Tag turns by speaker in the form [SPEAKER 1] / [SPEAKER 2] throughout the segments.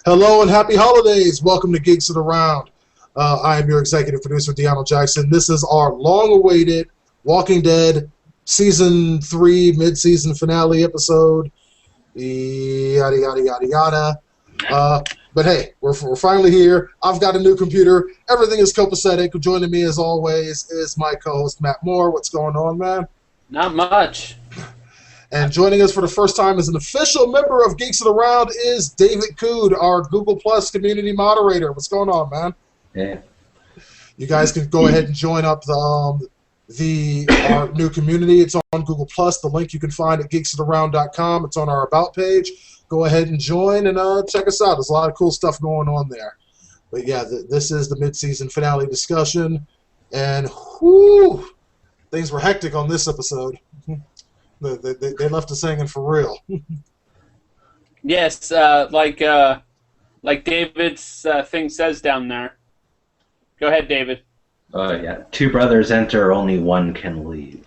[SPEAKER 1] Hello and happy holidays. Welcome to Geeks of the Round. I am your executive producer, DeAno Jackson. This is our long-awaited Walking Dead Season 3 mid-season finale episode. Yada, yada, yada, yada. But hey, we're finally here. I've got a new computer. Everything is copacetic. Joining me, as always, is my co-host, Matt Moore. What's going on, man?
[SPEAKER 2] Not much.
[SPEAKER 1] And joining us for the first time as an official member of Geeks of the Round is David Kude, our Google Plus community moderator. What's going on, man?
[SPEAKER 3] Yeah.
[SPEAKER 1] You guys can go ahead and join up our new community. It's on Google Plus. The link you can find at geeksoftheround.com. It's on our About page. Go ahead and join and check us out. There's a lot of cool stuff going on there. But yeah, this is the mid-season finale discussion. And whew, things were hectic on this episode. They left us hanging for real.
[SPEAKER 2] Yes, like David's thing says down there. Go ahead, David.
[SPEAKER 3] Yeah. Two brothers enter, only one can leave.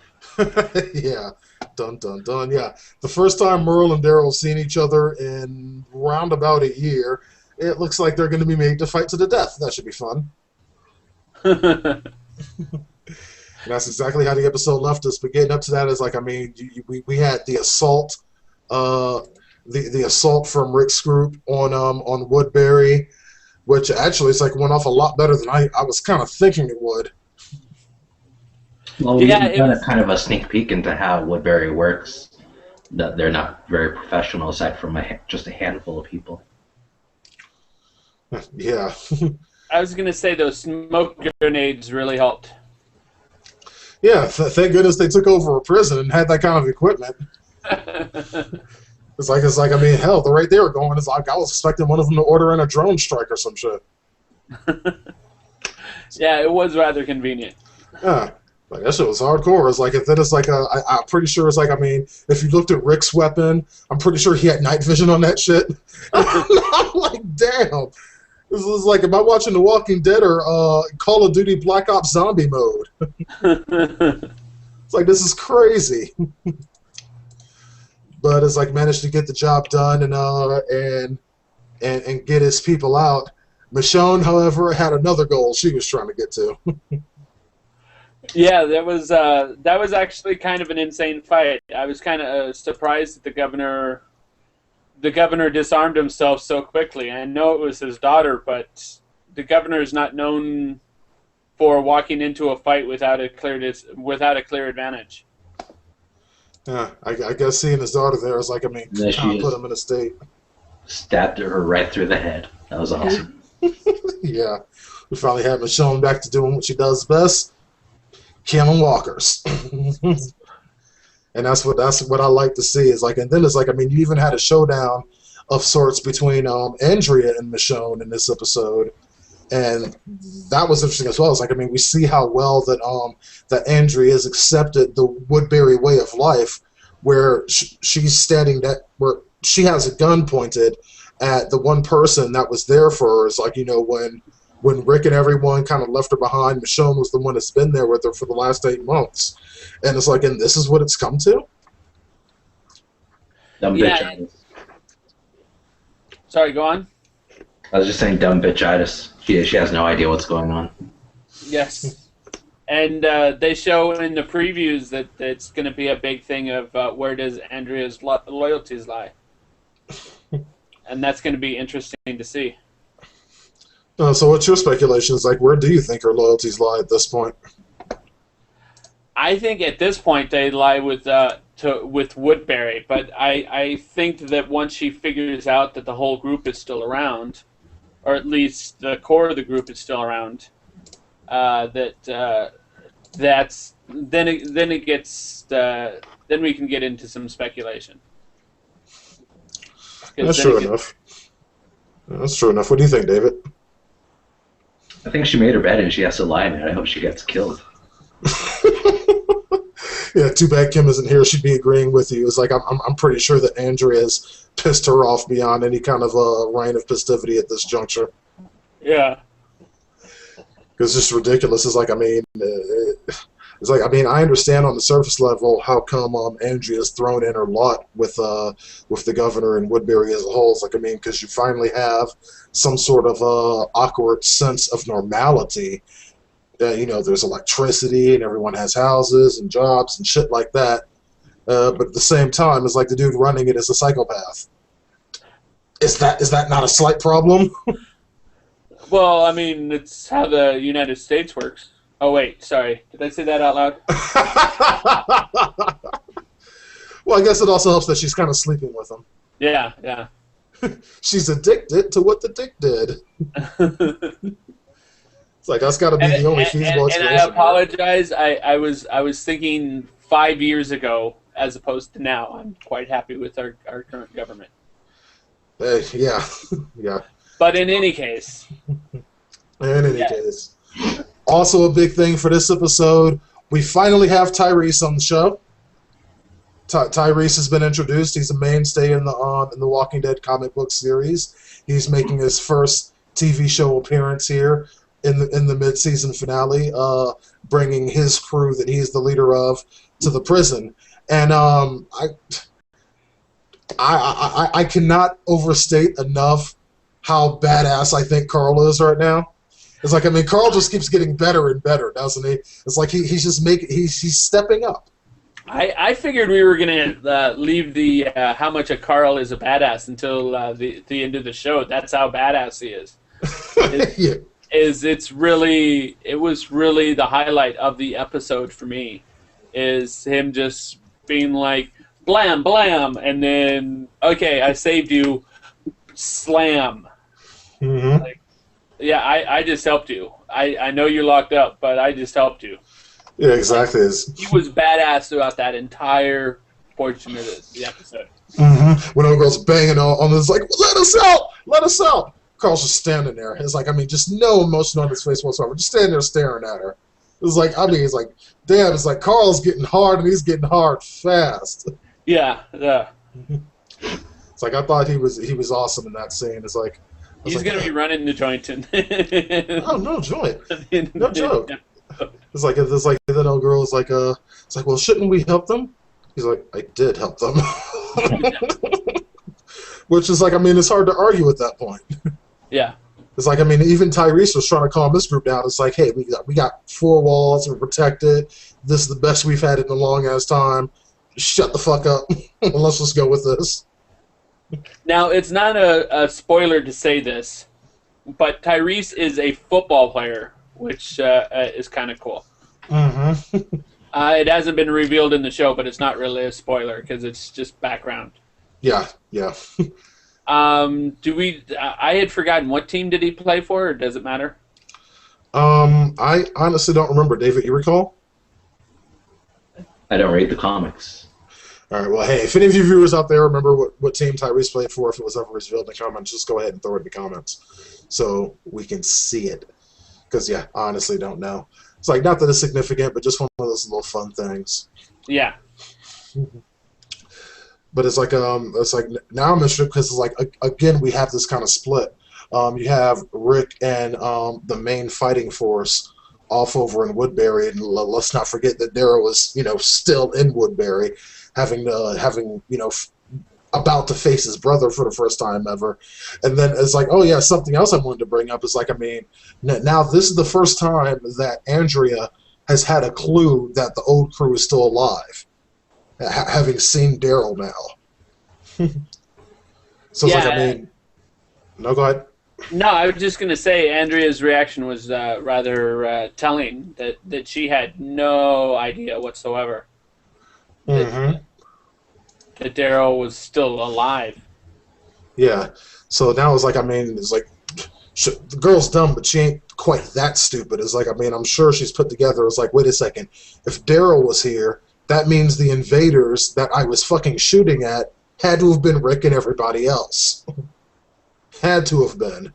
[SPEAKER 1] Yeah. Dun, dun, dun. Yeah. The first time Merle and Daryl have seen each other in round about a year, it looks like they're going to be made to fight to the death. That should be fun. And that's exactly how the episode left us. But getting up to that is like, I mean, we had the assault, the assault from Rick's group on Woodbury, which actually it's like went off a lot better than I was kind of thinking it would.
[SPEAKER 3] Well, we got kind of a sneak peek into how Woodbury works. That they're not very professional, aside from just a handful of people.
[SPEAKER 1] Yeah.
[SPEAKER 2] I was gonna say those smoke grenades really helped.
[SPEAKER 1] Yeah, thank goodness they took over a prison and had that kind of equipment. It's like I mean, hell, they're right there going. It's like I was expecting one of them to order in a drone strike or some shit.
[SPEAKER 2] Yeah, it was rather convenient.
[SPEAKER 1] Yeah, like that shit was hardcore. It's like it's like I'm pretty sure it's like I mean, if you looked at Rick's weapon, I'm pretty sure he had night vision on that shit. I'm like, damn. This is like, am I watching The Walking Dead or Call of Duty Black Ops Zombie mode? It's like, this is crazy. But it's like managed to get the job done and get his people out. Michonne, however, had another goal she was trying to get to.
[SPEAKER 2] Yeah, that was actually kind of an insane fight. I was kind of surprised that the governor disarmed himself so quickly. I know it was his daughter, but the governor is not known for walking into a fight without a clear advantage.
[SPEAKER 1] Yeah, I guess seeing his daughter there is like, I mean, kind of put him in a state.
[SPEAKER 3] Stabbed her right through the head. That was awesome.
[SPEAKER 1] Yeah, we finally have Michonne back to doing what she does best, killing walkers. And that's what I like to see is like, and then it's like, I mean, you even had a showdown of sorts between Andrea and Michonne in this episode, and that was interesting as well. It's like, I mean, we see how well that Andrea has accepted the Woodbury way of life, where she's standing where she has a gun pointed at the one person that was there for her. It's like, you know, when Rick and everyone kind of left her behind, Michonne was the one that's been there with her for the last 8 months. And it's like, and this is what it's come to?
[SPEAKER 3] Dumb bitch.
[SPEAKER 2] Sorry, go on.
[SPEAKER 3] I was just saying dumb bitchitis. She has no idea what's going on.
[SPEAKER 2] Yes. And they show in the previews that it's going to be a big thing of where does Andrea's loyalties lie. And that's going to be interesting to see.
[SPEAKER 1] So what's your speculations? Like, where do you think her loyalties lie at this point?
[SPEAKER 2] I think at this point they lie with Woodbury, but I think that once she figures out that the whole group is still around, or at least the core of the group is still around, then we can get into some speculation.
[SPEAKER 1] That's true enough. That's true enough. What do you think, David?
[SPEAKER 3] I think she made her bed and she has to lie in it. I hope she gets killed.
[SPEAKER 1] Yeah, too bad Kim isn't here. She'd be agreeing with you. It's like I'm pretty sure that Andrea has pissed her off beyond any kind of reign of festivity at this juncture.
[SPEAKER 2] Yeah.
[SPEAKER 1] Because it's just ridiculous. It's like, I mean, It's like, I mean, I understand on the surface level how come Andrea's thrown in her lot with the governor and Woodbury as a whole. It's like, I mean, because you finally have some sort of awkward sense of normality. There's electricity and everyone has houses and jobs and shit like that. But at the same time, it's like the dude running it is a psychopath. Is that not a slight problem?
[SPEAKER 2] Well, I mean, it's how the United States works. Oh, wait, sorry. Did I say that out loud?
[SPEAKER 1] Well, I guess it also helps that she's kind of sleeping with him.
[SPEAKER 2] Yeah.
[SPEAKER 1] She's addicted to what the dick did. It's like, that's got to be the only feasible explanation.
[SPEAKER 2] And I apologize. I was thinking 5 years ago as opposed to now. I'm quite happy with our current government.
[SPEAKER 1] Yeah.
[SPEAKER 2] But in any case.
[SPEAKER 1] Also a big thing for this episode, we finally have Tyrese on the show. Tyrese has been introduced. He's a mainstay in the Walking Dead comic book series. He's making his first TV show appearance here in the mid-season finale, bringing his crew that he's the leader of to the prison. And I cannot overstate enough how badass I think Carl is right now. It's like, I mean, Carl just keeps getting better and better, doesn't he? It's like he's stepping up.
[SPEAKER 2] I figured we were gonna leave the how much a Carl is a badass until the end of the show. That's how badass he is.
[SPEAKER 1] Yeah.
[SPEAKER 2] It was really the highlight of the episode for me. Is him just being like blam blam, and then okay, I saved you, slam.
[SPEAKER 1] Mm-hmm.
[SPEAKER 2] Like, yeah, I just helped you. I know you're locked up, but I just helped you.
[SPEAKER 1] Yeah, exactly.
[SPEAKER 2] He was badass throughout that entire portion of the episode.
[SPEAKER 1] Mm-hmm. When old girl's banging on this, like, let us out. Carl's just standing there. It's like, I mean, just no emotion on his face whatsoever. Just standing there staring at her. It's like, I mean, it's like, damn, it's like Carl's getting hard and he's getting hard fast.
[SPEAKER 2] Yeah.
[SPEAKER 1] It's like, I thought he was awesome in that scene. It's like,
[SPEAKER 2] he's gonna be running the joint.
[SPEAKER 1] Oh, no joint. No joke. It's like that old girl is like, it's like, well, shouldn't we help them? He's like, I did help them. Which is like, I mean, it's hard to argue at that point.
[SPEAKER 2] Yeah.
[SPEAKER 1] It's like, I mean, even Tyrese was trying to calm this group down. It's like, hey, we got 4 walls, we're protected. This is the best we've had in a long ass time. Shut the fuck up. Let's just go with this.
[SPEAKER 2] Now, it's not a spoiler to say this, but Tyrese is a football player, which is kind of cool.
[SPEAKER 1] Mm-hmm.
[SPEAKER 2] It hasn't been revealed in the show, but it's not really a spoiler because it's just background.
[SPEAKER 1] Yeah.
[SPEAKER 2] I had forgotten, what team did he play for, or does it matter?
[SPEAKER 1] I honestly don't remember. David, you recall?
[SPEAKER 3] I don't read the comics.
[SPEAKER 1] All right, well, hey, if any of you viewers out there remember what team Tyrese played for, if it was ever revealed in the comments, just go ahead and throw it in the comments so we can see it. Because, yeah, I honestly don't know. It's like, not that it's significant, but just one of those little fun things.
[SPEAKER 2] Yeah.
[SPEAKER 1] But it's like now I'm interested because it's like, again, we have this kind of split. You have Rick and the main fighting force off over in Woodbury, and let's not forget that Daryl was, still in Woodbury, having about to face his brother for the first time ever. And then it's like, oh yeah, something else I wanted to bring up is like, I mean, now this is the first time that Andrea has had a clue that the old crew is still alive, having seen Daryl now. So it's like, I mean, no, go ahead.
[SPEAKER 2] No, I was just going to say Andrea's reaction was rather telling, that she had no idea whatsoever that Daryl was still alive.
[SPEAKER 1] Yeah. So now it's like, I mean, it's like, the girl's dumb, but she ain't quite that stupid. It's like, I mean, I'm sure she's put together. It's like, wait a second. If Daryl was here, that means the invaders that I was fucking shooting at had to have been Rick and everybody else. Had to have been.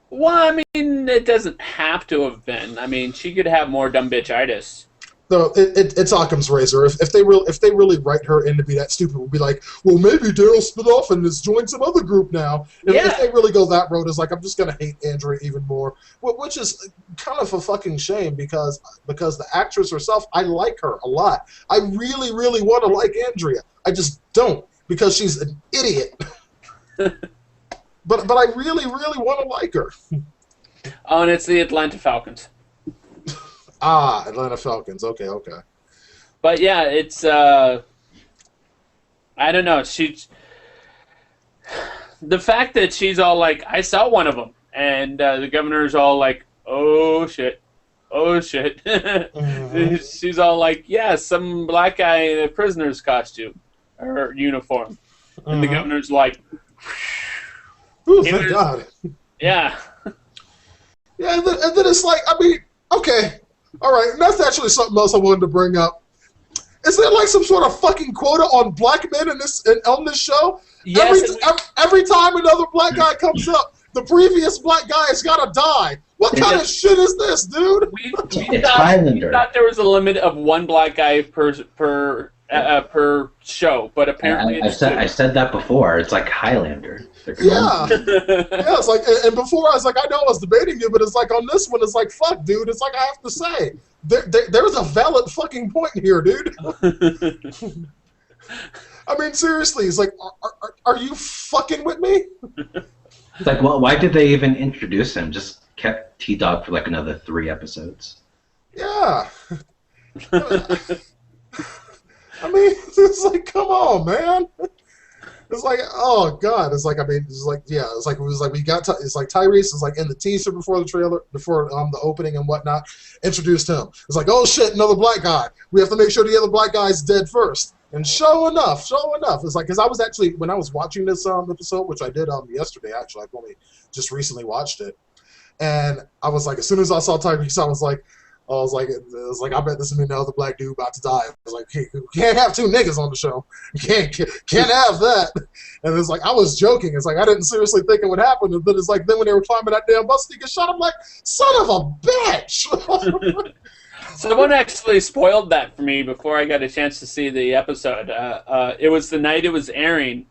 [SPEAKER 2] Well, I mean, it doesn't have to have been. I mean, she could have more dumb bitch-itis.
[SPEAKER 1] No, it's Occam's razor. If they really write her in to be that stupid, we'll be like, well, maybe Daryl split off and has joined some other group now. If they really go that road, it's like I'm just gonna hate Andrea even more, which is kind of a fucking shame because the actress herself, I like her a lot. I really want to like Andrea. I just don't because she's an idiot. but I really want to like her.
[SPEAKER 2] Oh, and it's the Atlanta Falcons.
[SPEAKER 1] Atlanta Falcons. Okay.
[SPEAKER 2] But yeah, it's I don't know. The fact that she's all like, I saw one of them, and the governor's all like, oh shit. Mm-hmm. She's all like, yeah, some black guy in a prisoner's costume or uniform, and the governor's like,
[SPEAKER 1] ooh, thank God.
[SPEAKER 2] Yeah.
[SPEAKER 1] Yeah, and then it's like, I mean, okay. All right, and that's actually something else I wanted to bring up. Is there like some sort of fucking quota on black men on this show?
[SPEAKER 2] Yes.
[SPEAKER 1] Every time another black guy comes up, the previous black guy has got to die. What kind of shit is this, dude?
[SPEAKER 2] We thought there was a limit of one black guy per show, but apparently
[SPEAKER 3] I said that before. It's like Highlander.
[SPEAKER 1] Yeah. It's like, and before I was like, I know I was debating you, but it's like on this one, it's like, fuck, dude. It's like I have to say, there's a valid fucking point here, dude. I mean, seriously, it's like, are you fucking with me?
[SPEAKER 3] It's like, well, why did they even introduce him? Just kept T-Dog for like another 3 episodes.
[SPEAKER 1] Yeah. I mean, it's like, come on, man. It's like, oh God! It's like, I mean, it's like, yeah, it's like we got. It's like Tyrese is like in the teaser before the trailer, before the opening and whatnot. Introduced him. It's like, oh shit, another black guy. We have to make sure the other black guy's dead first. And sure enough, it's like, because I was actually, when I was watching this episode, which I did yesterday actually, I've only just recently watched it, and I was like, as soon as I saw Tyrese, I was like, I bet this is another black dude about to die. I was like, hey, you can't have 2 niggas on the show. You can't have that. And it's like, I was joking. It's like, I didn't seriously think it would happen. But it's like, then when they were climbing that damn bus, they get shot. I'm like, son of a bitch.
[SPEAKER 2] Someone actually spoiled that for me before I got a chance to see the episode. It was the night it was airing,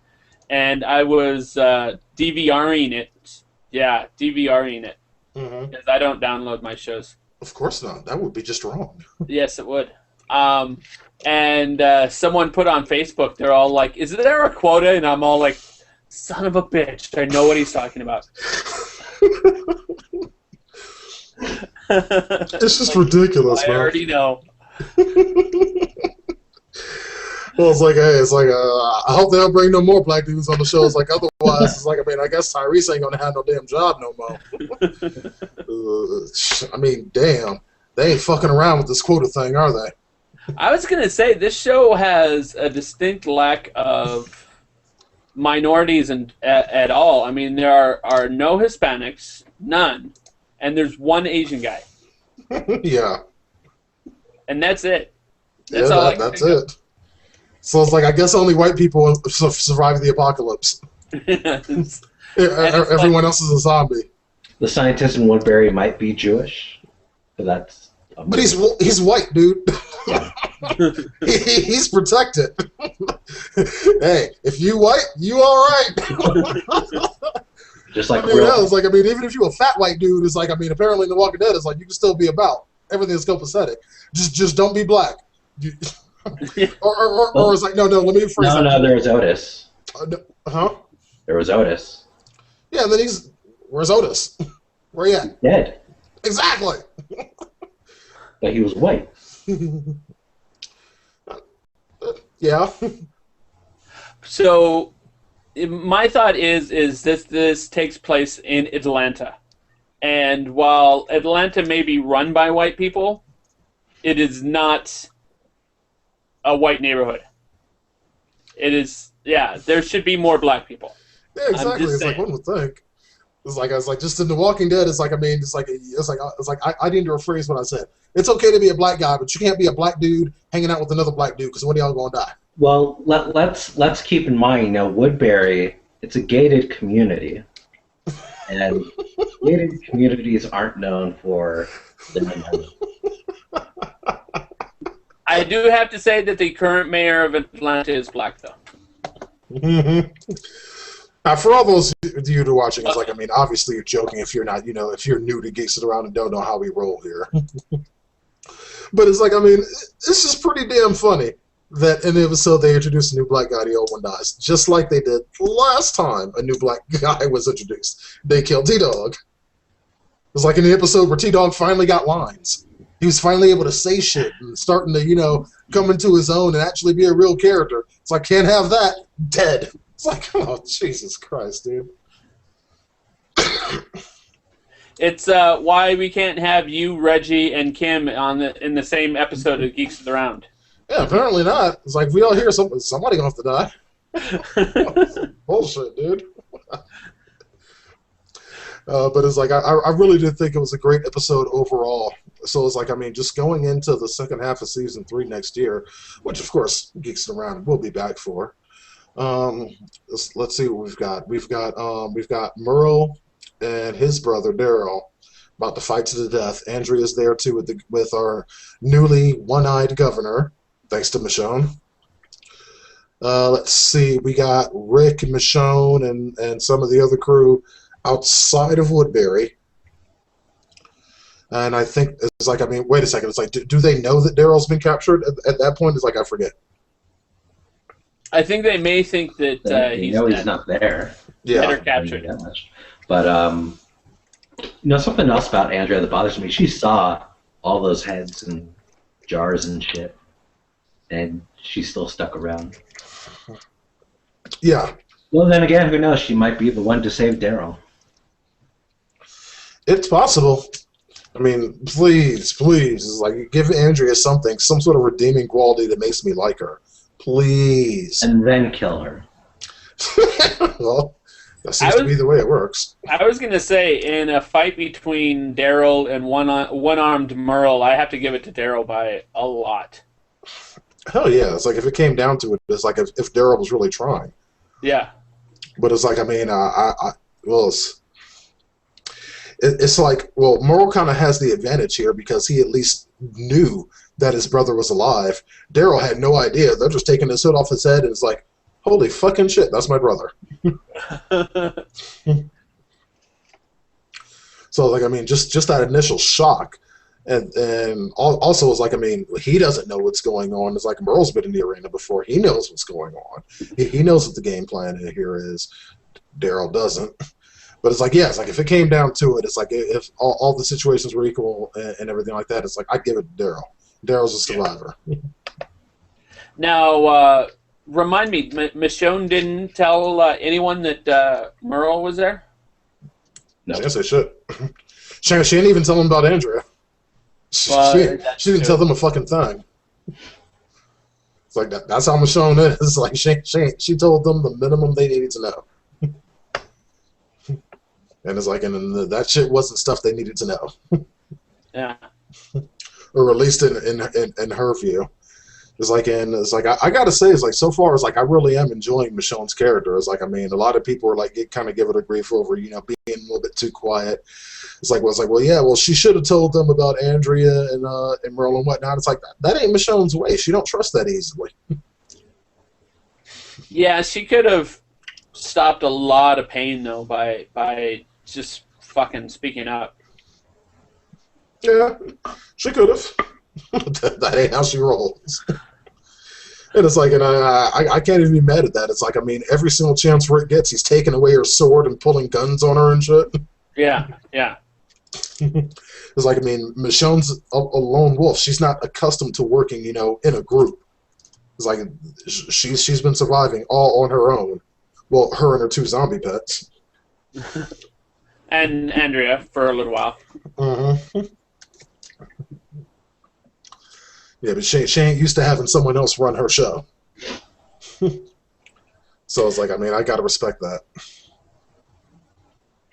[SPEAKER 2] and I was DVRing it. Yeah, DVRing it. Because I don't download my shows.
[SPEAKER 1] Of course not. That would be just wrong.
[SPEAKER 2] Yes, it would. And someone put on Facebook, they're all like, is there a quota? And I'm all like, son of a bitch. I know what he's talking about.
[SPEAKER 1] It's just like, ridiculous, man.
[SPEAKER 2] I already know.
[SPEAKER 1] Well, it's like, hey, I hope they don't bring no more black dudes on the show. It's like, otherwise, it's like, I mean, I guess Tyrese ain't gonna have no damn job no more. I mean, damn, they ain't fucking around with this quota thing, are they?
[SPEAKER 2] I was gonna say this show has a distinct lack of minorities at all. I mean, there are no Hispanics, none, and there's one Asian guy.
[SPEAKER 1] Yeah.
[SPEAKER 2] And that's it.
[SPEAKER 1] That's all. That's it. So it's like, I guess only white people survive the apocalypse. Everyone else is a zombie.
[SPEAKER 3] The scientist in Woodbury might be Jewish, but that's...
[SPEAKER 1] But he's white, dude.
[SPEAKER 3] Yeah.
[SPEAKER 1] He's protected. Hey, if you white, you all right.
[SPEAKER 3] Just like,
[SPEAKER 1] I mean, it's like, I mean, even if you a fat white dude, it's like, I mean, apparently in The Walking Dead, it's like you can still be about. Everything's copacetic. Just don't be black. Or it's like, no, let me rephrase that.
[SPEAKER 3] No, there was Otis. There was Otis.
[SPEAKER 1] Yeah, and then where's Otis? Where he at?
[SPEAKER 3] Dead.
[SPEAKER 1] Exactly.
[SPEAKER 3] But he was white.
[SPEAKER 1] Yeah.
[SPEAKER 2] So, my thought is this takes place in Atlanta. And while Atlanta may be run by white people, it is not a white neighborhood. It is, yeah, there should be more black people.
[SPEAKER 1] Yeah, exactly. It's like, one would think. It's like, I was like, just in The Walking Dead, it's like, I mean, it's like I need to rephrase what I said. It's okay to be a black guy, but you can't be a black dude hanging out with another black dude, because one of y'all going to die.
[SPEAKER 3] Well, let's keep in mind, you know, Woodbury, it's a gated community. And gated communities aren't known for their
[SPEAKER 2] I do have to say that the current mayor of Atlanta is black, though.
[SPEAKER 1] Now, for all those of you who are watching, it's like, I mean, obviously you're joking if you're not, if you're new to Geeks Around and don't know how we roll here. But it's like, I mean, this is pretty damn funny that in the episode they introduced a new black guy, the old one dies. Just like they did last time a new black guy was introduced. They killed T-Dog. It was like in the episode where T-Dog finally got lines. He was finally able to say shit and starting to, come into his own and actually be a real character. It's like, can't have that. Dead. It's like, oh, Jesus Christ, dude.
[SPEAKER 2] It's why we can't have you, Reggie, and Kim in the same episode of Geeks Around.
[SPEAKER 1] Yeah, apparently not. It's like, if we all hear somebody gonna have to die. Bullshit, dude. But it's like, I really did think it was a great episode overall. So it's like, I mean, just going into the second half of season 3 next year, which of course Geeks Around will be back for. Let's see what we've got. We've got Merle and his brother Daryl about to fight to the death. Andrea's there too with our newly one-eyed governor, thanks to Michonne. Let's see. We got Rick and Michonne and some of the other crew outside of Woodbury. And I think it's like, I mean, wait a second. It's like, do they know that Daryl's been captured at that point? It's like, I forget.
[SPEAKER 2] I think they may think that
[SPEAKER 3] he's not there.
[SPEAKER 2] Yeah, they're captured.
[SPEAKER 3] But something else about Andrea that bothers me. She saw all those heads and jars and shit, and she still stuck around.
[SPEAKER 1] Yeah.
[SPEAKER 3] Well, then again, who knows? She might be the one to save Daryl.
[SPEAKER 1] It's possible. I mean, please, it's like, give Andrea something, some sort of redeeming quality that makes me like her. Please.
[SPEAKER 3] And then kill her.
[SPEAKER 1] Well, that seems to be the way it works.
[SPEAKER 2] I was going to say, in a fight between Daryl and one-armed Merle, I have to give it to Daryl by a lot.
[SPEAKER 1] Hell yeah. It's like, if it came down to it, it's like if Daryl was really trying.
[SPEAKER 2] Yeah.
[SPEAKER 1] But it's like, I mean, it's like, well, Merle kind of has the advantage here because he at least knew that his brother was alive. Daryl had no idea. They're just taking his hood off his head, and it's like, holy fucking shit, that's my brother. So, like, I mean, just that initial shock. And also, it's like, I mean, he doesn't know what's going on. It's like Merle's been in the arena before. He knows what's going on. He knows what the game plan here is. Daryl doesn't. But it's like, yeah, it's like if it came down to it, it's like if all the situations were equal and everything like that, it's like I'd give it to Daryl. Daryl's a survivor.
[SPEAKER 2] Now, remind me, Michonne didn't tell anyone that Merle was there?
[SPEAKER 1] No. Yes, they should. She didn't even tell them about Andrea. She didn't tell them a fucking thing. It's like that's how Michonne is. It's like she told them the minimum they needed to know. And it's like, and that shit wasn't stuff they needed to know.
[SPEAKER 2] Yeah.
[SPEAKER 1] Or at least in her view. It's like, I gotta say, it's like, so far, it's like, I really am enjoying Michonne's character. It's like, I mean, a lot of people are like, kind of give it a grief over, being a little bit too quiet. It's like, well, yeah, well, she should have told them about Andrea and Merle and whatnot. It's like, that ain't Michonne's way. She don't trust that easily.
[SPEAKER 2] Yeah, she could have stopped a lot of pain, though, by just fucking speaking up.
[SPEAKER 1] Yeah, she could have. That ain't how she rolls. And it's like, and I can't even be mad at that. It's like, I mean, every single chance Rick gets, he's taking away her sword and pulling guns on her and shit.
[SPEAKER 2] Yeah.
[SPEAKER 1] It's like, I mean, Michonne's a lone wolf. She's not accustomed to working, in a group. It's like she's been surviving all on her own. Well, her and her 2 zombie pets.
[SPEAKER 2] And Andrea for a little while.
[SPEAKER 1] Mm-hmm. Yeah, but she ain't used to having someone else run her show. So it's like, I mean, I gotta respect that.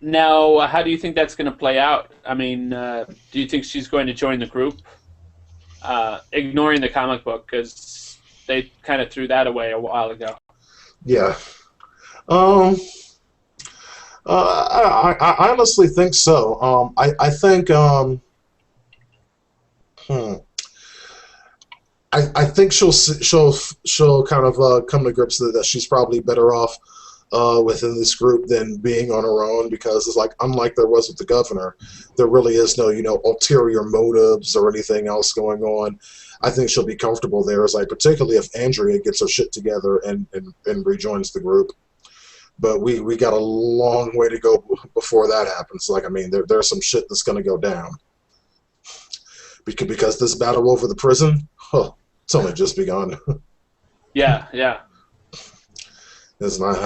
[SPEAKER 2] Now, how do you think that's going to play out? I mean, do you think she's going to join the group? Ignoring the comic book, because they kind of threw that away a while ago.
[SPEAKER 1] Yeah. I honestly think so. I think I think she'll kind of come to grips with that she's probably better off within this group than being on her own, because it's like, unlike there was with the governor, there really is no, ulterior motives or anything else going on. I think she'll be comfortable there, as like, particularly if Andrea gets her shit together and rejoins the group. But we got a long way to go before that happens. Like, I mean, there's some shit that's going to go down. Because this battle over the prison, it's only just begun.
[SPEAKER 2] Yeah.
[SPEAKER 1] I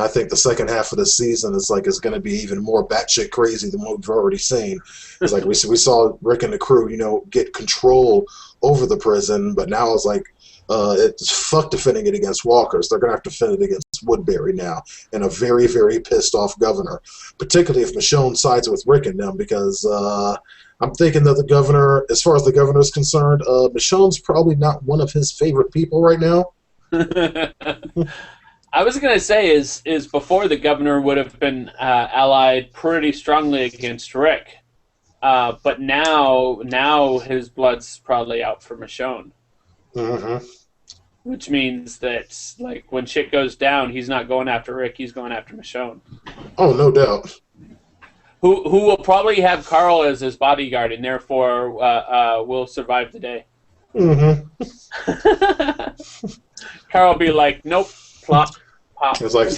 [SPEAKER 1] think the second half of the season is going to be even more batshit crazy than what we've already seen. It's like we saw Rick and the crew, get control over the prison, but now it's like it's fuck defending it against walkers. They're going to have to defend it against Woodbury now, and a very, very pissed off governor, particularly if Michonne sides with Rick and them, because I'm thinking that the governor, as far as the governor is concerned, Michonne's probably not one of his favorite people right now.
[SPEAKER 2] I was going to say is before the governor would have been allied pretty strongly against Rick, but now his blood's probably out for Michonne.
[SPEAKER 1] Mm-hmm.
[SPEAKER 2] Which means that, like, when shit goes down, he's not going after Rick, he's going after Michonne.
[SPEAKER 1] Oh, no doubt.
[SPEAKER 2] Who will probably have Carl as his bodyguard, and therefore will survive the day.
[SPEAKER 1] Mm-hmm.
[SPEAKER 2] Carl will be like, nope, plop, pop.
[SPEAKER 1] It's like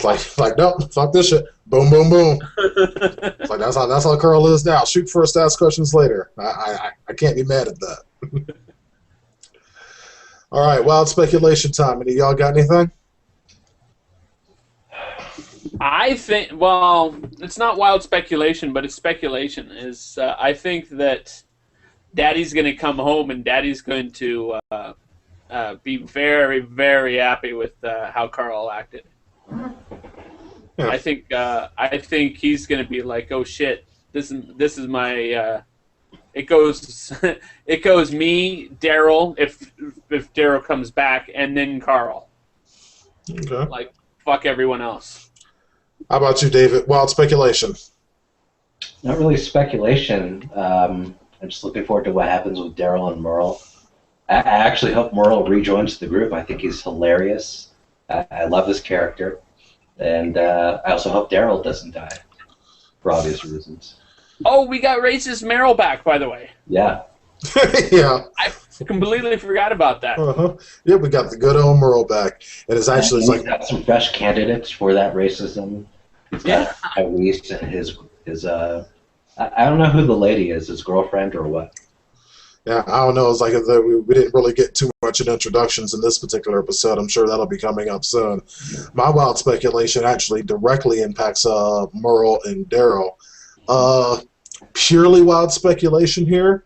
[SPEAKER 1] nope, fuck this shit. Boom, boom, boom. It's like that's how Carl is now. Shoot first, ask questions later. I can't be mad at that. All right, wild speculation time. Any of y'all got anything?
[SPEAKER 2] I think, well, it's not wild speculation, but it's speculation. I think that Daddy's going to come home and Daddy's going to be very, very happy with how Carl acted. Yeah. I think he's going to be like, oh shit, this is my. It goes me, Daryl, if Daryl comes back, and then Carl.
[SPEAKER 1] Okay.
[SPEAKER 2] Like, fuck everyone else.
[SPEAKER 1] How about you, David? Wild speculation.
[SPEAKER 3] Not really speculation. I'm just looking forward to what happens with Daryl and Merle. I actually hope Merle rejoins the group. I think he's hilarious. I love his character. And I also hope Daryl doesn't die, for obvious reasons.
[SPEAKER 2] Oh, we got racist Merrill back, by the way.
[SPEAKER 3] Yeah.
[SPEAKER 1] Yeah.
[SPEAKER 2] I completely forgot about that.
[SPEAKER 1] Uh-huh. Yeah, we got the good old Merle back. And it's actually
[SPEAKER 3] he's got some fresh candidates for that racism. He's got Tyrese and his I don't know who the lady is, his girlfriend or what.
[SPEAKER 1] Yeah, I don't know. It's like we didn't really get too much in introductions in this particular episode. I'm sure that'll be coming up soon. My wild speculation actually directly impacts Merle and Daryl. Purely wild speculation here,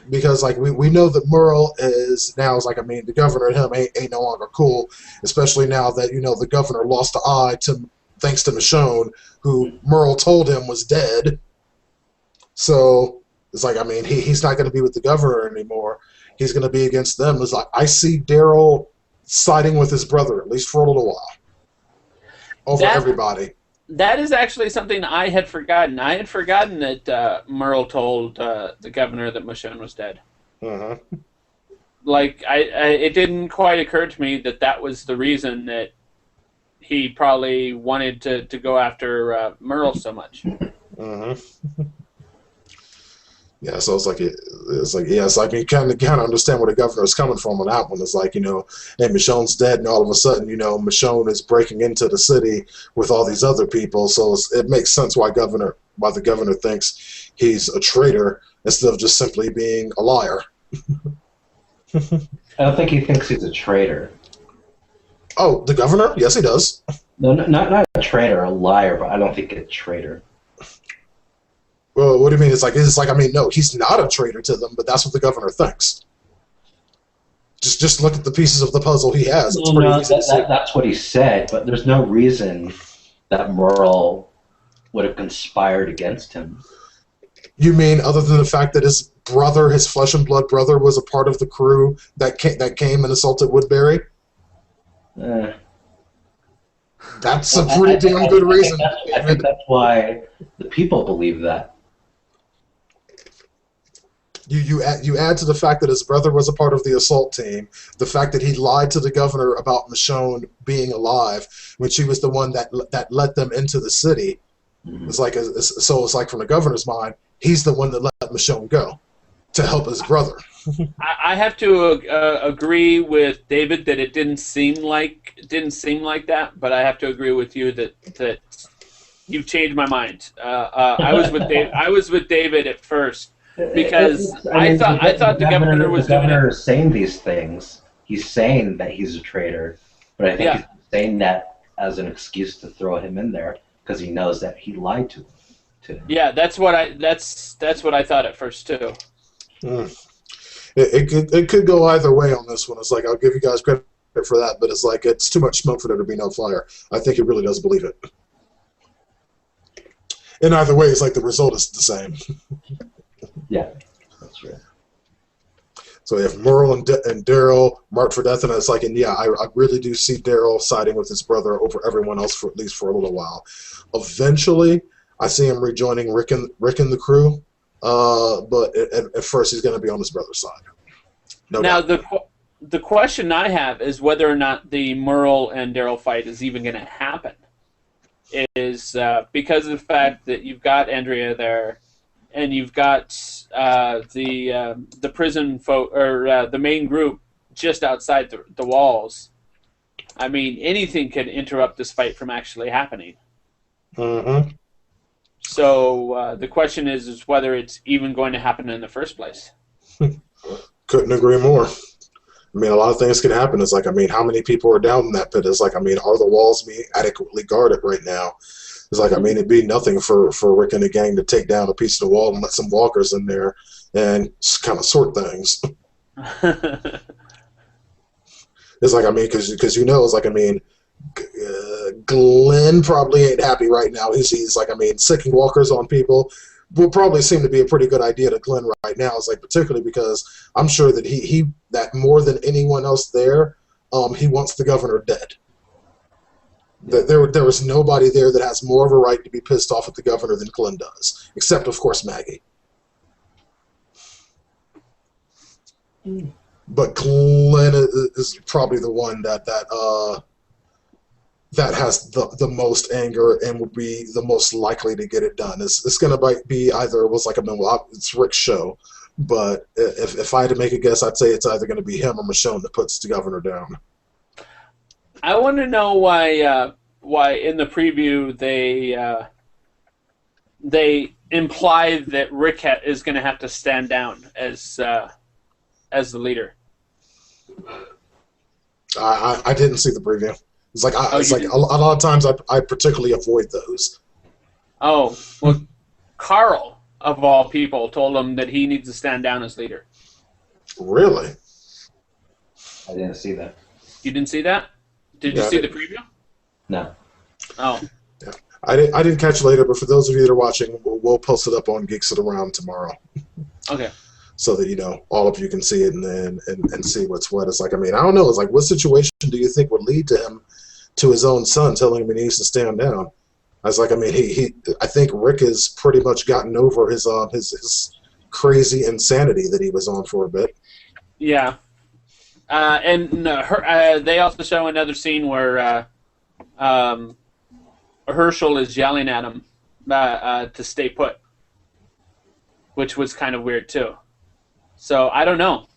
[SPEAKER 1] because like we know that Merle is like, I mean, the governor and him ain't no longer cool, especially now that the governor lost the eye thanks to Michonne, who Merle told him was dead. So it's like, I mean, he's not going to be with the governor anymore. He's going to be against them. It's like, I see Daryl siding with his brother, at least for a little while, over everybody.
[SPEAKER 2] That is actually something I had forgotten. I had forgotten that Merle told the governor that Michonne was dead.
[SPEAKER 1] Uh-huh.
[SPEAKER 2] Like, it didn't quite occur to me that was the reason that he probably wanted to go after Merle so much.
[SPEAKER 1] Uh-huh. Yeah, so it's like you kind of understand where the governor is coming from on that one. It's like, hey, Michonne's dead, and all of a sudden, Michonne is breaking into the city with all these other people. So it makes sense why the governor thinks he's a traitor instead of just simply being a liar.
[SPEAKER 3] I don't think he thinks he's a traitor.
[SPEAKER 1] Oh, the governor? Yes, he does.
[SPEAKER 3] No, not a traitor, a liar, but I don't think a traitor.
[SPEAKER 1] Well, what do you mean? It's like I mean, no, he's not a traitor to them, but that's what the governor thinks. Just look at the pieces of the puzzle he has. It's pretty easy to see.
[SPEAKER 3] That's what he said, but there's no reason that Merle would have conspired against him.
[SPEAKER 1] You mean other than the fact that his brother, his flesh and blood brother, was a part of the crew that came and assaulted Woodbury? That's a pretty damn good reason.
[SPEAKER 3] I think that's why the people believe that.
[SPEAKER 1] You add to the fact that his brother was a part of the assault team, the fact that he lied to the governor about Michonne being alive when she was the one that let them into the city. It's like it's like from the governor's mind, he's the one that let Michonne go to help his brother.
[SPEAKER 2] I have to agree with David that it didn't seem like that, but I have to agree with you that you've changed my mind. I was with David at first because I thought the governor was doing it.
[SPEAKER 3] The governor is saying these things. He's saying that he's a traitor, but I think he's saying that as an excuse to throw him in there because he knows that he lied to him. Yeah,
[SPEAKER 2] that's what I thought at first too.
[SPEAKER 1] It could go either way on this one. It's like, I'll give you guys credit for that, but it's like it's too much smoke for there to be no fire. I think he really does believe it. In either way, it's like the result is the same.
[SPEAKER 3] Yeah, that's right.
[SPEAKER 1] So we have Merle and Daryl marked for death, and it's like, and yeah, I really do see Daryl siding with his brother over everyone else for at least for a little while. Eventually, I see him rejoining Rick and the crew. But at first he's going to be on his brother's side. No
[SPEAKER 2] now
[SPEAKER 1] doubt.
[SPEAKER 2] the question I have is whether or not the Merle and Daryl fight is even going to happen. Is because of the fact that you've got Andrea there, and you've got the prison folk or the main group just outside the walls. I mean, anything could interrupt this fight from actually happening.
[SPEAKER 1] Mm-hmm.
[SPEAKER 2] So the question is whether it's even going to happen in the first place.
[SPEAKER 1] Couldn't agree more. I mean, a lot of things can happen. It's like, I mean, how many people are down in that pit? It's like, I mean, are the walls being adequately guarded right now? It's like, I mean, it'd be nothing for Rick and the gang to take down a piece of the wall and let some walkers in there and kind of sort things. It's like, I mean, because it's like, I mean, Glenn probably ain't happy right now. He's like, I mean, sicking walkers on people will probably seem to be a pretty good idea to Glenn right now. It's like, particularly because I'm sure that he that more than anyone else there, he wants the governor dead. There was nobody there that has more of a right to be pissed off at the governor than Glenn does, except of course Maggie. But Glenn is probably the one that has the most anger and would be the most likely to get it done. It's going to be either it's Rick's show, but if I had to make a guess, I'd say it's either going to be him or Michonne that puts the governor down.
[SPEAKER 2] I want to know why in the preview they imply that Rick is going to have to stand down as the leader.
[SPEAKER 1] I didn't see the preview. It's like a lot of times I particularly avoid those.
[SPEAKER 2] Oh, well, Carl of all people told him that he needs to stand down as leader.
[SPEAKER 1] Really?
[SPEAKER 3] I didn't see that.
[SPEAKER 2] You didn't see that? Did you see the preview?
[SPEAKER 3] No.
[SPEAKER 2] Oh.
[SPEAKER 1] Yeah. I didn't catch it later, but for those of you that are watching, we'll post it up on Geeks Around tomorrow.
[SPEAKER 2] Okay.
[SPEAKER 1] So that all of you can see it and see what's what. It's like, I mean, I don't know. It's like, what situation do you think would lead to him to his own son telling him he needs to stand down? I was like, I mean, I think Rick has pretty much gotten over his crazy insanity that he was on for a bit.
[SPEAKER 2] Yeah. And they also show another scene where Herschel is yelling at him to stay put, which was kind of weird too. So I don't know.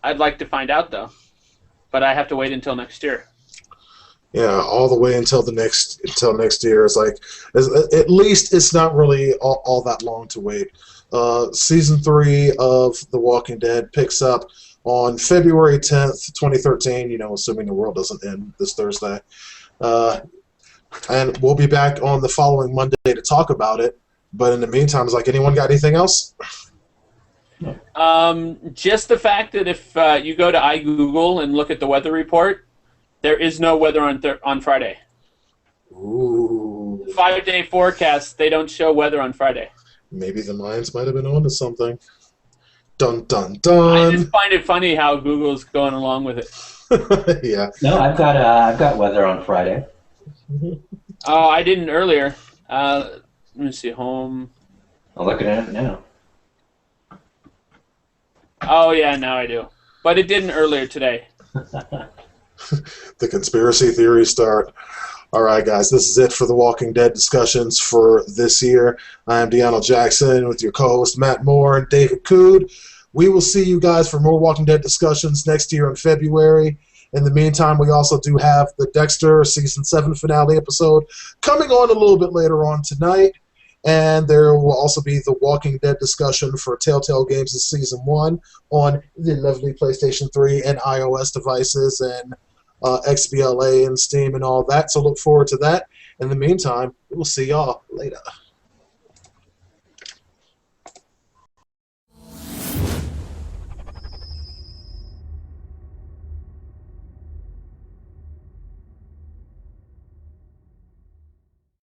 [SPEAKER 2] I'd like to find out though, but I have to wait until next year.
[SPEAKER 1] Yeah, all the way until next year. It's like, at least it's not really all that long to wait. Season 3 of The Walking Dead picks up on February 10th, 2013. Assuming the world doesn't end this Thursday, and we'll be back on the following Monday to talk about it. But in the meantime, it's like, anyone got anything else?
[SPEAKER 2] Just the fact that if you go to iGoogle and look at the weather report, there is no weather on Friday.
[SPEAKER 1] Ooh.
[SPEAKER 2] 5-day forecast, they don't show weather on Friday.
[SPEAKER 1] Maybe the Mayans might have been onto something. Dun, dun, dun.
[SPEAKER 2] I just find it funny how Google's going along with it.
[SPEAKER 1] Yeah.
[SPEAKER 3] No, I've got weather on Friday.
[SPEAKER 2] Oh, I didn't earlier. Let me see, home.
[SPEAKER 3] I'm looking at it now.
[SPEAKER 2] Oh yeah, now I do. But it didn't earlier today.
[SPEAKER 1] The conspiracy theories start. All right, guys, this is it for the Walking Dead discussions for this year. I am DeAno Jackson with your co-host Matt Moore and David Kude. We will see you guys for more Walking Dead discussions next year in February. In the meantime, we also do have the Dexter Season 7 finale episode coming on a little bit later on tonight. And there will also be the Walking Dead discussion for Telltale Games' Season 1 on the lovely PlayStation 3 and iOS devices and XBLA and Steam and all that. So look forward to that. In the meantime, we'll see y'all later.